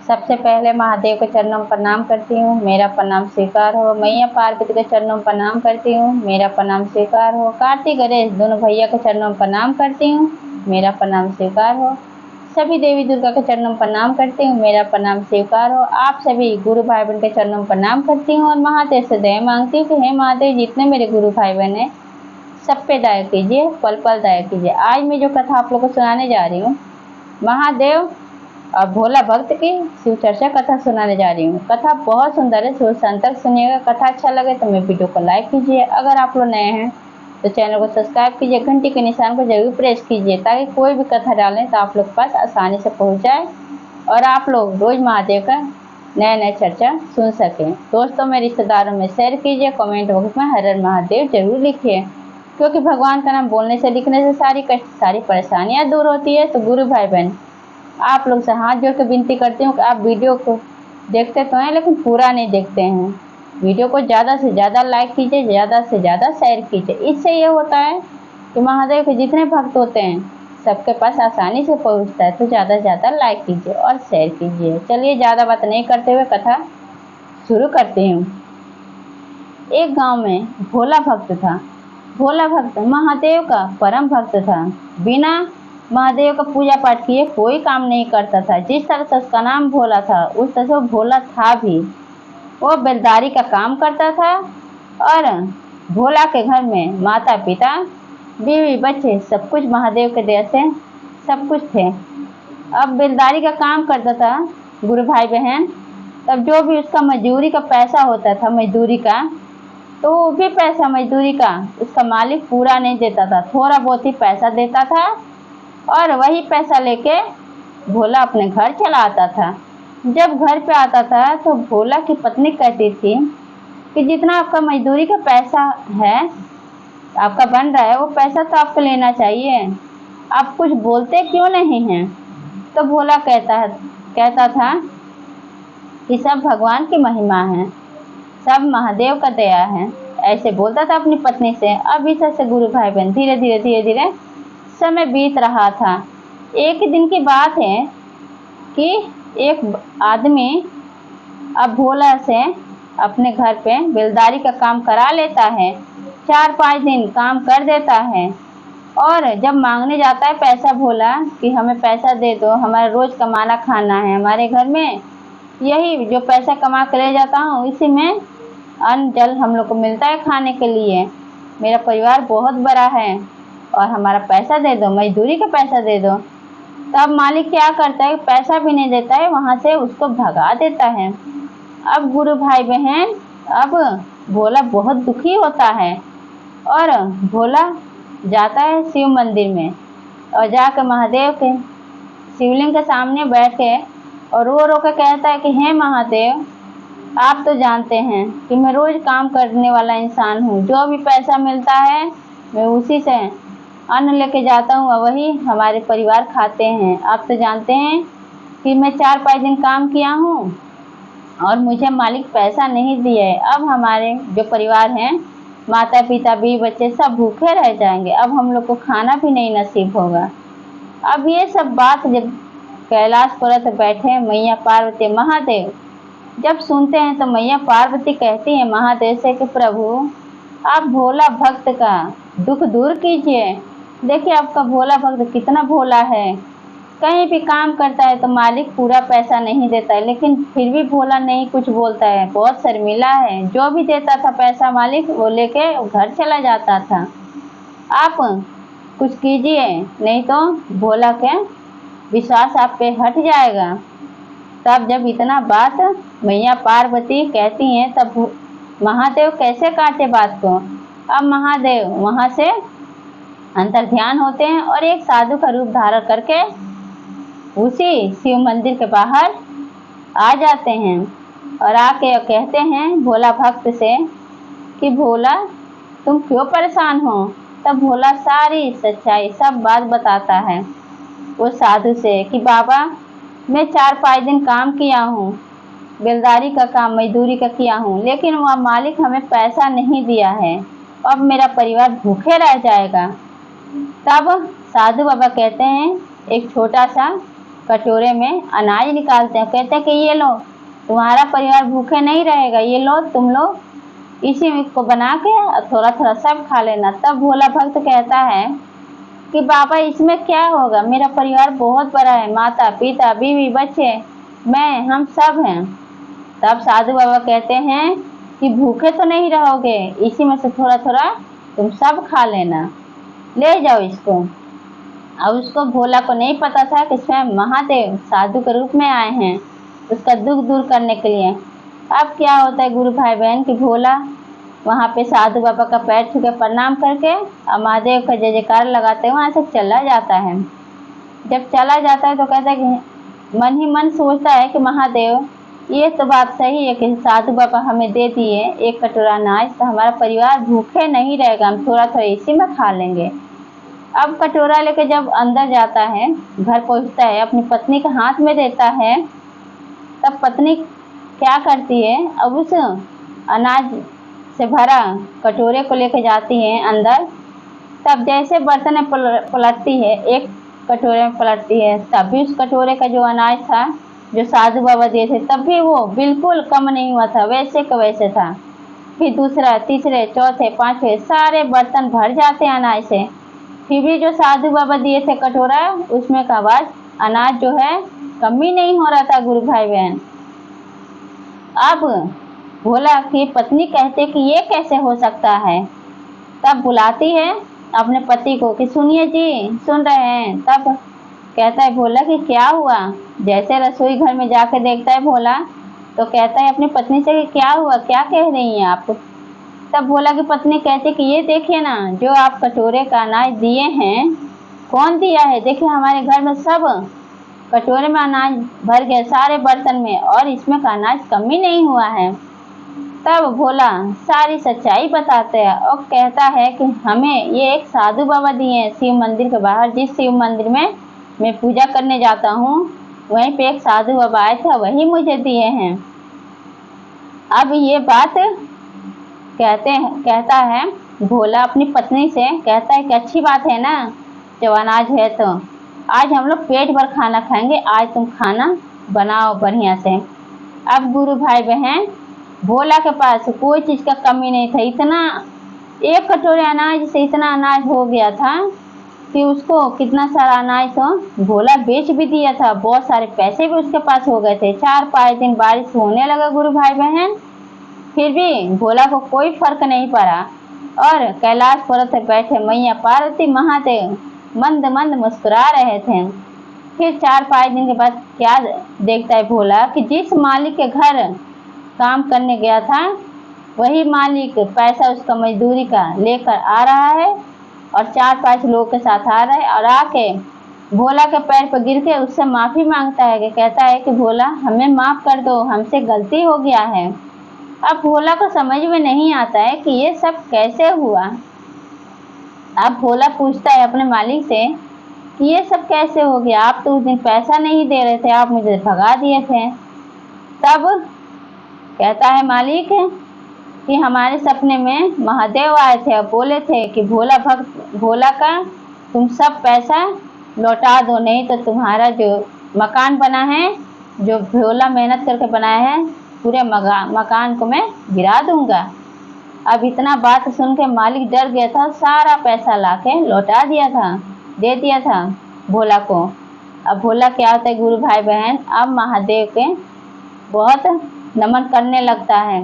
सबसे पहले महादेव के चरणों में प्रणाम करती हूँ, मेरा प्रणाम स्वीकार हो। मैया पार्वती के चरणों में प्रणाम करती हूँ, मेरा प्रणाम स्वीकार हो। कार्तिक गणेश दोनों भैया के चरणों में प्रणाम करती हूँ, मेरा प्रणाम स्वीकार हो। सभी देवी दुर्गा के चरणों में प्रणाम करती हूँ, मेरा प्रणाम स्वीकार हो। आप सभी गुरु भाई बहन के चरणों में प्रणाम करती हूँ और महादेव से दया मांगती हूँ कि हे महादेव, जितने मेरे गुरु भाई बहन हैं सब पे दया कीजिए, पल पल दया कीजिए। आज मैं जो कथा आप लोग को सुनाने जा रही हूँ, महादेव और भोला भक्त की शिव चर्चा कथा सुनाने जा रही हूँ। कथा बहुत सुंदर है, शुरू से अंत तक सुनिएगा। कथा अच्छा लगे तो मेरे वीडियो को लाइक कीजिए। अगर आप लोग नए हैं तो चैनल को सब्सक्राइब कीजिए, घंटी के निशान को जरूर प्रेस कीजिए ताकि कोई भी कथा डालें तो आप लोग के पास आसानी से पहुँच जाए और आप लोग रोज महादेव का नया नया चर्चा सुन सकें। दोस्तों में, रिश्तेदारों में शेयर कीजिए, कमेंट बॉक्स में हर हर महादेव जरूर लिखिए, क्योंकि भगवान का नाम बोलने से लिखने से सारी कष्ट सारी परेशानियां दूर होती है। तो गुरु भाई बहन, आप लोग से हाथ जोड़ के विनती करती हूँ कि आप वीडियो को देखते तो हैं लेकिन पूरा नहीं देखते हैं। वीडियो को ज़्यादा से ज़्यादा लाइक कीजिए, ज़्यादा से ज़्यादा शेयर कीजिए। इससे ये होता है कि महादेव के जितने भक्त होते हैं सबके पास आसानी से पहुँचता है। तो ज़्यादा से ज़्यादा लाइक कीजिए और शेयर कीजिए। चलिए ज़्यादा बात नहीं करते हुए कथा शुरू करती हूँ। एक गाँव में भोला भक्त था। भोला भक्त महादेव का परम भक्त था। बिना महादेव का पूजा पाठ किए कोई काम नहीं करता था। जिस तरह से उसका नाम भोला था उस तरह से वो भोला था भी। वो बेलदारी का काम करता था और भोला के घर में माता पिता बीवी बच्चे सब कुछ महादेव के दया से सब कुछ थे। अब बेलदारी का काम करता था गुरु भाई बहन, तब जो भी उसका मजदूरी का पैसा होता था मजदूरी का, तो वो भी पैसा मजदूरी का उसका मालिक पूरा नहीं देता था, थोड़ा बहुत ही पैसा देता था और वही पैसा लेके भोला अपने घर चला आता था। जब घर पे आता था तो भोला की पत्नी कहती थी कि जितना आपका मजदूरी का पैसा है आपका बन रहा है वो पैसा तो आपको लेना चाहिए, आप कुछ बोलते क्यों नहीं हैं। तो भोला कहता था कि सब भगवान की महिमा है, सब महादेव का दया है, ऐसे बोलता था अपनी पत्नी से। अब इस से गुरु भाई बहन धीरे धीरे समय बीत रहा था। एक दिन की बात है कि एक आदमी अब भोला से अपने घर पे बेलदारी का काम करा लेता है। 4-5 दिन काम कर देता है और जब मांगने जाता है पैसा भोला कि हमें पैसा दे दो, हमारा रोज़ कमाना खाना है, हमारे घर में यही जो पैसा कमा कर ले जाता हूँ इसी में अन्न जल हम लोग को मिलता है खाने के लिए, मेरा परिवार बहुत बड़ा है और हमारा पैसा दे दो, मजदूरी का पैसा दे दो। तब मालिक क्या करता है, पैसा भी नहीं देता है, वहाँ से उसको भगा देता है। अब गुरु भाई बहन, अब भोला बहुत दुखी होता है और भोला जाता है शिव मंदिर में और जाकर महादेव के शिवलिंग के सामने बैठ के और रो रो के कहता है कि हे महादेव, आप तो जानते हैं कि मैं रोज़ काम करने वाला इंसान हूँ, जो भी पैसा मिलता है मैं उसी से अन्न लेके जाता हूँ और वही हमारे परिवार खाते हैं। आप तो जानते हैं कि मैं 4-5 दिन काम किया हूँ और मुझे मालिक पैसा नहीं दिया है। अब हमारे जो परिवार हैं माता पिता बीवी बच्चे सब भूखे रह जाएंगे, अब हम लोग को खाना भी नहीं नसीब होगा। अब ये सब बात जब कैलाश पर्वत बैठे मैया पार्वती महादेव जब सुनते हैं तो मैया पार्वती कहती है महादेव से कि प्रभु आप भोला भक्त का दुख दूर कीजिए। देखिए आपका भोला भक्त कितना भोला है, कहीं भी काम करता है तो मालिक पूरा पैसा नहीं देता है, लेकिन फिर भी भोला नहीं कुछ बोलता है, बहुत शर्मिला है। जो भी देता था पैसा मालिक वो लेके घर चला जाता था। आप कुछ कीजिए नहीं तो भोला के विश्वास आप पे हट जाएगा। तब जब इतना बात मैया पार्वती कहती हैं तब महादेव कैसे काटे बात को। अब महादेव वहाँ से अंतर ध्यान होते हैं और एक साधु का रूप धारण करके उसी शिव मंदिर के बाहर आ जाते हैं और आके कहते हैं भोला भक्त से कि भोला तुम क्यों परेशान हो। तब भोला सारी सच्चाई सब बात बताता है वो साधु से कि बाबा मैं 4-5 दिन काम किया हूँ, बेलदारी का काम मजदूरी का किया हूँ, लेकिन वह मालिक हमें पैसा नहीं दिया है, अब मेरा परिवार भूखे रह जाएगा। तब साधु बाबा कहते हैं एक छोटा सा कटोरे में अनाज निकालते हैं, कहते हैं कि ये लो, तुम्हारा परिवार भूखे नहीं रहेगा, ये लो तुम लोग इसी को बना के थोड़ा थोड़ा सब खा लेना। तब भोला भक्त कहता है कि बाबा इसमें क्या होगा, मेरा परिवार बहुत बड़ा है, माता पिता बीवी बच्चे मैं हम सब हैं। तब साधु बाबा कहते हैं कि भूखे तो नहीं रहोगे, इसी में से थोड़ा थोड़ा तुम सब खा लेना, ले जाओ इसको। अब उसको भोला को नहीं पता था कि स्वयं महादेव साधु के रूप में आए हैं उसका दुख दूर करने के लिए। अब क्या होता है गुरु भाई बहन कि भोला वहाँ पे साधु बाबा का पैर छू के प्रणाम करके और महादेव का जय जयकार लगाते हुए वहाँ से चला जाता है। जब चला जाता है तो कहता है कि मन ही मन सोचता है कि महादेव ये तो बात सही है कि साधु बाबा हमें दे दिए एक कटोरा अनाज, तो हमारा परिवार भूखे नहीं रहेगा, हम थोड़ा थोड़ा इसी में खा लेंगे। अब कटोरा लेके जब अंदर जाता है, घर पहुंचता है, अपनी पत्नी के हाथ में देता है, तब पत्नी क्या करती है, अब उस अनाज से भरा कटोरे को लेके जाती है अंदर। तब जैसे बर्तन में पलटती है, एक कटोरे में पलटती है, तब भी उस कटोरे का जो अनाज था जो साधु बाबा दिए थे तब भी वो बिल्कुल कम नहीं हुआ था, वैसे का वैसे था। फिर दूसरा तीसरे चौथे पांचवे सारे बर्तन भर जाते अनाज से, फिर भी जो साधु बाबा दिए थे कटोरा उसमें का आवाज अनाज जो है कमी नहीं हो रहा था गुरु भाई बहन। अब भोला की पत्नी कहते कि ये कैसे हो सकता है। तब बुलाती है अपने पति को कि सुनिए जी, सुन रहे हैं। तब कहता है भोला कि क्या हुआ। जैसे रसोई घर में जाकर देखता है भोला तो कहता है अपनी पत्नी से कि क्या हुआ, क्या कह रही हैं आप। तब भोला की पत्नी कहती कि ये देखिए ना, जो आप कटोरे का अनाज दिए हैं कौन दिया है, देखिए हमारे घर में सब कटोरे में अनाज भर गया सारे बर्तन में और इसमें का अनाज कमी नहीं हुआ है। तब भोला सारी सच्चाई बताते हैं और कहता है कि हमें ये एक साधु बाबा दिए हैं शिव मंदिर के बाहर, जिस शिव मंदिर में मैं पूजा करने जाता हूँ वहीं पे एक साधु बाबा आए थे, वही मुझे दिए हैं। अब ये बात कहता है भोला अपनी पत्नी से, कहता है कि अच्छी बात है ना जब अनाज है तो आज हम लोग पेट भर खाना खाएंगे, आज तुम खाना बनाओ बढ़िया से। अब गुरु भाई बहन भोला के पास कोई चीज़ का कमी नहीं था, इतना एक कटोरे अनाज से इतना अनाज हो गया था कि उसको कितना सारा अनाज तो भोला बेच भी दिया था, बहुत सारे पैसे भी उसके पास हो गए थे। 4-5 दिन बारिश होने लगा गुरु भाई बहन, फिर भी भोला को कोई फर्क नहीं पड़ा और कैलाश पर्वत पर बैठे मैया पार्वती महादेव मंद मंद मुस्कुरा रहे थे। फिर 4-5 दिन के बाद क्या देखता है भोला कि जिस मालिक के घर काम करने गया था वही मालिक पैसा उसका मजदूरी का लेकर आ रहा है और 4-5 लोग के साथ आ रहा है और आके भोला के पैर पर गिर के उससे माफ़ी मांगता है कि कहता है कि भोला हमें माफ़ कर दो, हमसे गलती हो गया है। अब भोला को समझ में नहीं आता है कि ये सब कैसे हुआ। अब भोला पूछता है अपने मालिक से कि ये सब कैसे हो गया, आप तो उस दिन पैसा नहीं दे रहे थे, आप मुझे भगा दिए थे। तब कहता है मालिक कि हमारे सपने में महादेव आए थे और बोले थे कि भोला का तुम सब पैसा लौटा दो, नहीं तो तुम्हारा जो मकान बना है, जो भोला मेहनत करके बनाया है, पूरे मकान को मैं गिरा दूंगा। अब इतना बात सुन के मालिक डर गया था, सारा पैसा लाके लौटा दिया था, दे दिया था भोला को। अब भोला क्या होता है गुरु भाई बहन, अब महादेव के बहुत नमन करने लगता है।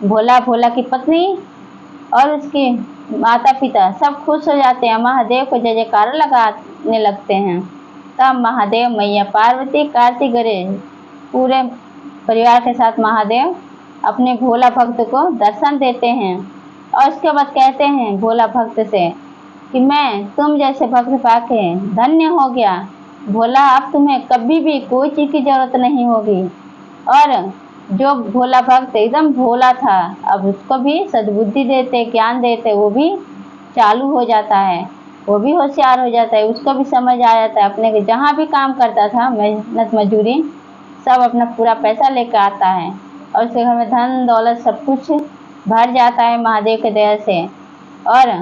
भोला की पत्नी और उसके माता पिता सब खुश हो जाते हैं, महादेव को जय जयकार लगाने लगते हैं। तब महादेव मैया पार्वती कार्तिक गणेश पूरे परिवार के साथ महादेव अपने भोला भक्त को दर्शन देते हैं और उसके बाद कहते हैं भोला भक्त से कि मैं तुम जैसे भक्त पाके धन्य हो गया भोला, अब तुम्हें कभी भी कोई चीज़ की जरूरत नहीं होगी। और जो भोला भक्त एकदम भोला था अब उसको भी सद्बुद्धि देते, ज्ञान देते, वो भी चालू हो जाता है, वो भी होशियार हो जाता है, उसको भी समझ आ जाता है। अपने जहाँ भी काम करता था मेहनत मजदूरी सब अपना पूरा पैसा लेकर आता है और उसके घर में धन दौलत सब कुछ भर जाता है महादेव के दया से। और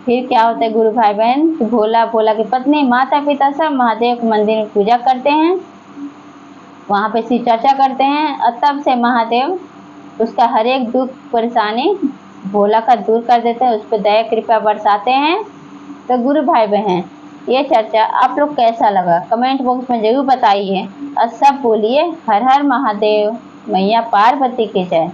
फिर क्या होता है गुरु भाई बहन कि भोला भोला की पत्नी माता पिता सब महादेव के मंदिर में पूजा करते हैं, वहाँ पे शिव चर्चा करते हैं और तब से महादेव उसका हर एक दुख परेशानी भोला का दूर कर देते हैं, उस पर दया कृपा बरसाते हैं। तो गुरु भाई बहन ये चर्चा आप लोग कैसा लगा कमेंट बॉक्स में जरूर बताइए और सब बोलिए हर हर महादेव, मैया पार्वती की जय।